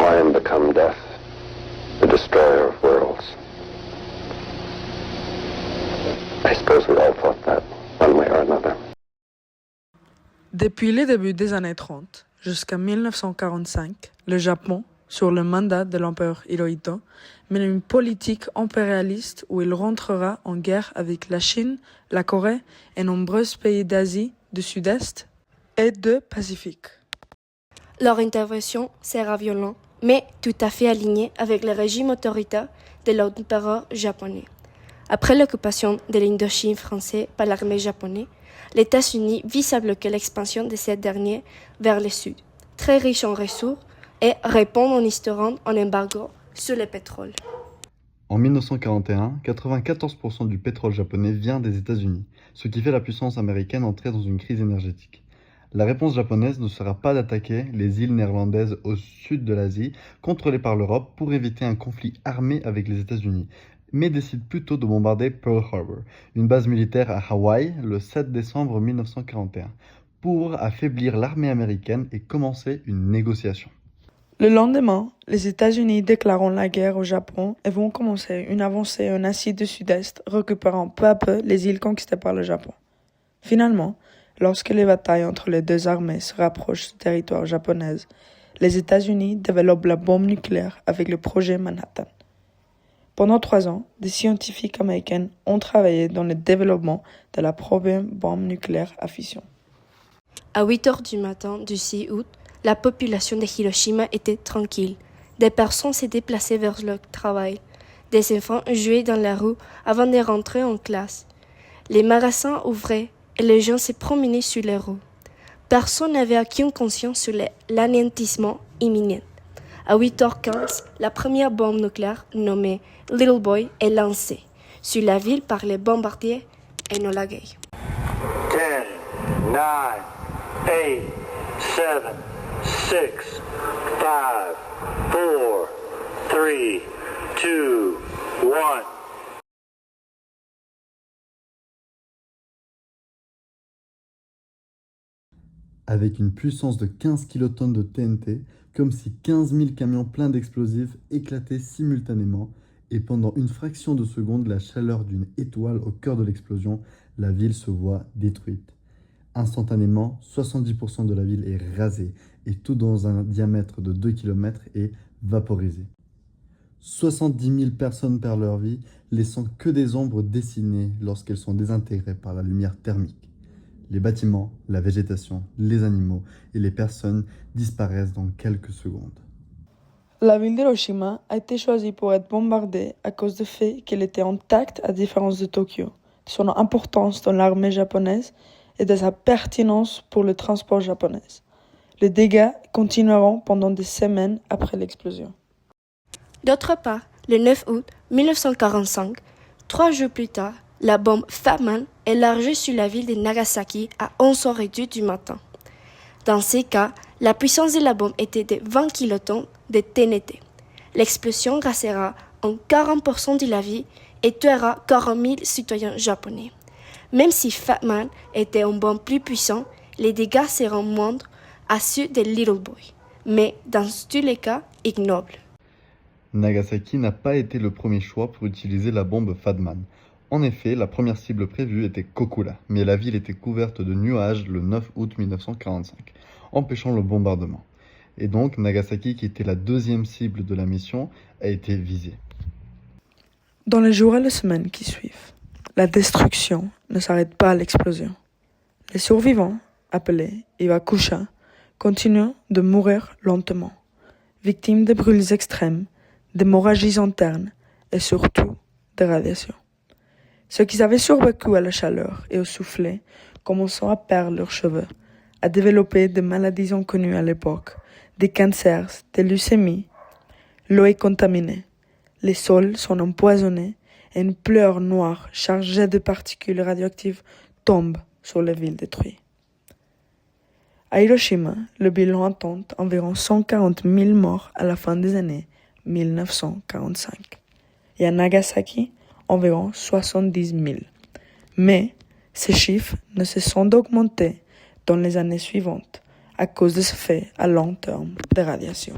lion become death, the destroyer of worlds. I suppose we all thought that, one way or another. Depuis le début des années 30 jusqu'à 1945, le Japon, sur le mandat de l'empereur Hirohito, mène une politique impérialiste où il rentrera en guerre avec la Chine, la Corée et nombreux pays d'Asie du Sud-Est et du Pacifique. Leur intervention sera violente, mais tout à fait alignée avec le régime autoritaire de l'empereur japonais. Après l'occupation de l'Indochine française par l'armée japonaise, les États-Unis visent à bloquer l'expansion de cette dernière vers le sud, très riche en ressources, et répondre en instaurant un embargo sur le pétrole. En 1941, 94% du pétrole japonais vient des États-Unis, ce qui fait la puissance américaine entrer dans une crise énergétique. La réponse japonaise ne sera pas d'attaquer les îles néerlandaises au sud de l'Asie, contrôlées par l'Europe, pour éviter un conflit armé avec les États-Unis, mais décide plutôt de bombarder Pearl Harbor, une base militaire à Hawaï, le 7 décembre 1941, pour affaiblir l'armée américaine et commencer une négociation. Le lendemain, les États-Unis déclarent la guerre au Japon et vont commencer une avancée en Asie du Sud-Est, récupérant peu à peu les îles conquistées par le Japon. Finalement, lorsque les batailles entre les deux armées se rapprochent du territoire japonais, les États-Unis développent la bombe nucléaire avec le projet Manhattan. Pendant 3 ans, des scientifiques américains ont travaillé dans le développement de la première bombe nucléaire à fission. À 8 heures du matin du 6 août, la population de Hiroshima était tranquille. Des personnes se déplaçaient vers leur travail. Des enfants jouaient dans la rue avant de rentrer en classe. Les magasins ouvraient et les gens se promenaient sur les rues. Personne n'avait aucune conscience sur l'anéantissement imminent. À 8h15, la première bombe nucléaire nommée Little Boy est lancée sur la ville par les bombardiers Enola Gay. 10, 9, 8, 7, 6, 5, 4, 3, 2, 1. Avec une puissance de 15 kilotonnes de TNT, comme si 15 000 camions pleins d'explosifs éclataient simultanément, et pendant une fraction de seconde, la chaleur d'une étoile au cœur de l'explosion, la ville se voit détruite. Instantanément, 70% de la ville est rasée, et tout dans un diamètre de 2 km est vaporisé. 70 000 personnes perdent leur vie, laissant que des ombres dessinées lorsqu'elles sont désintégrées par la lumière thermique. Les bâtiments, la végétation, les animaux et les personnes disparaissent dans quelques secondes. La ville d'Hiroshima a été choisie pour être bombardée à cause du fait qu'elle était intacte à différence de Tokyo, de son importance dans l'armée japonaise et de sa pertinence pour le transport japonais. Les dégâts continueront pendant des semaines après l'explosion. D'autre part, le 9 août 1945, 3 jours plus tard, la bombe Fat Man est larguée sur la ville de Nagasaki à 11h02 du matin. Dans ces cas, la puissance de la bombe était de 20 kilotonnes de TNT. L'explosion rasera en 40% de la ville et tuera 40 000 citoyens japonais. Même si Fat Man était une bombe plus puissante, les dégâts seront moindres à ceux de Little Boy, mais dans tous les cas, ignobles. Nagasaki n'a pas été le premier choix pour utiliser la bombe Fat Man. En effet, la première cible prévue était Kokura, mais la ville était couverte de nuages le 9 août 1945, empêchant le bombardement. Et donc, Nagasaki, qui était la deuxième cible de la mission, a été visée. Dans les jours et les semaines qui suivent, la destruction ne s'arrête pas à l'explosion. Les survivants, appelés Iwakusha, continuent de mourir lentement, victimes de brûlures extrêmes, d'hémorragies internes et surtout de radiations. Ceux qui avaient survécu à la chaleur et au soufflet commençant à perdre leurs cheveux, à développer des maladies inconnues à l'époque, des cancers, des leucémies. L'eau est contaminée, les sols sont empoisonnés et une pleure noire chargée de particules radioactives tombe sur les villes détruites. À Hiroshima, le bilan attend environ 140 000 morts à la fin des années 1945. Et à Nagasaki, environ 70 000. Mais ces chiffres ne cessent d'augmenter dans les années suivantes à cause de ce fait à long terme de radiation.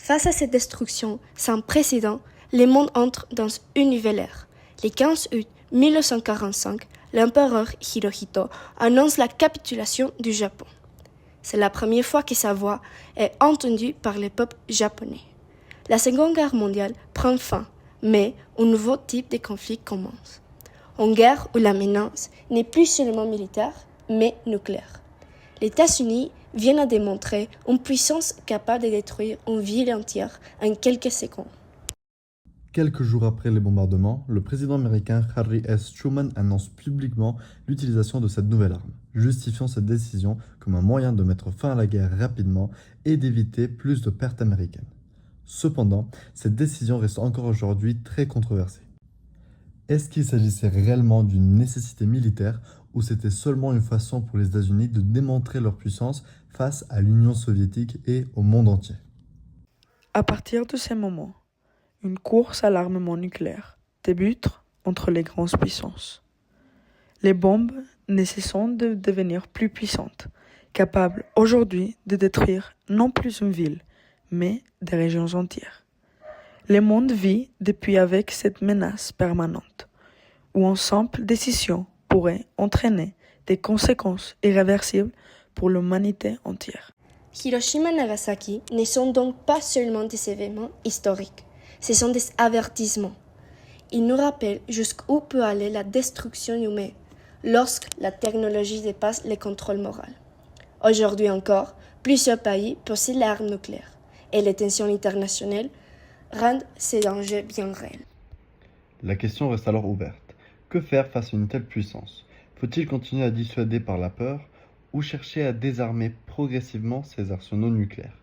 Face à cette destruction sans précédent, le monde entre dans une nouvelle ère. Le 15 août 1945, l'empereur Hirohito annonce la capitulation du Japon. C'est la première fois que sa voix est entendue par le peuple japonais. La Seconde Guerre mondiale prend fin, mais un nouveau type de conflit commence. Une guerre où la menace n'est plus seulement militaire, mais nucléaire. Les États-Unis viennent à démontrer une puissance capable de détruire une ville entière en quelques secondes. Quelques jours après les bombardements, le président américain Harry S. Truman annonce publiquement l'utilisation de cette nouvelle arme, justifiant cette décision comme un moyen de mettre fin à la guerre rapidement et d'éviter plus de pertes américaines. Cependant, cette décision reste encore aujourd'hui très controversée. Est-ce qu'il s'agissait réellement d'une nécessité militaire ou c'était seulement une façon pour les États-Unis de démontrer leur puissance face à l'Union soviétique et au monde entier? À partir de ce moment, une course à l'armement nucléaire débute entre les grandes puissances. Les bombes ne cessent de devenir plus puissantes, capables aujourd'hui de détruire non plus une ville, mais des régions entières. Le monde vit depuis avec cette menace permanente, où une simple décision pourrait entraîner des conséquences irréversibles pour l'humanité entière. Hiroshima et Nagasaki ne sont donc pas seulement des événements historiques, ce sont des avertissements. Ils nous rappellent jusqu'où peut aller la destruction humaine lorsque la technologie dépasse le contrôle moral. Aujourd'hui encore, plusieurs pays possèdent l'arme nucléaire et les tensions internationales rendent ces dangers bien réels. La question reste alors ouverte. Que faire face à une telle puissance? Faut-il continuer à dissuader par la peur ou chercher à désarmer progressivement ces arsenaux nucléaires?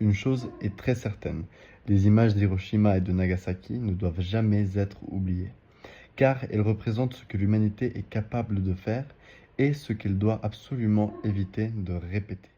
Une chose est très certaine, les images d'Hiroshima et de Nagasaki ne doivent jamais être oubliées, car elles représentent ce que l'humanité est capable de faire et ce qu'elle doit absolument éviter de répéter.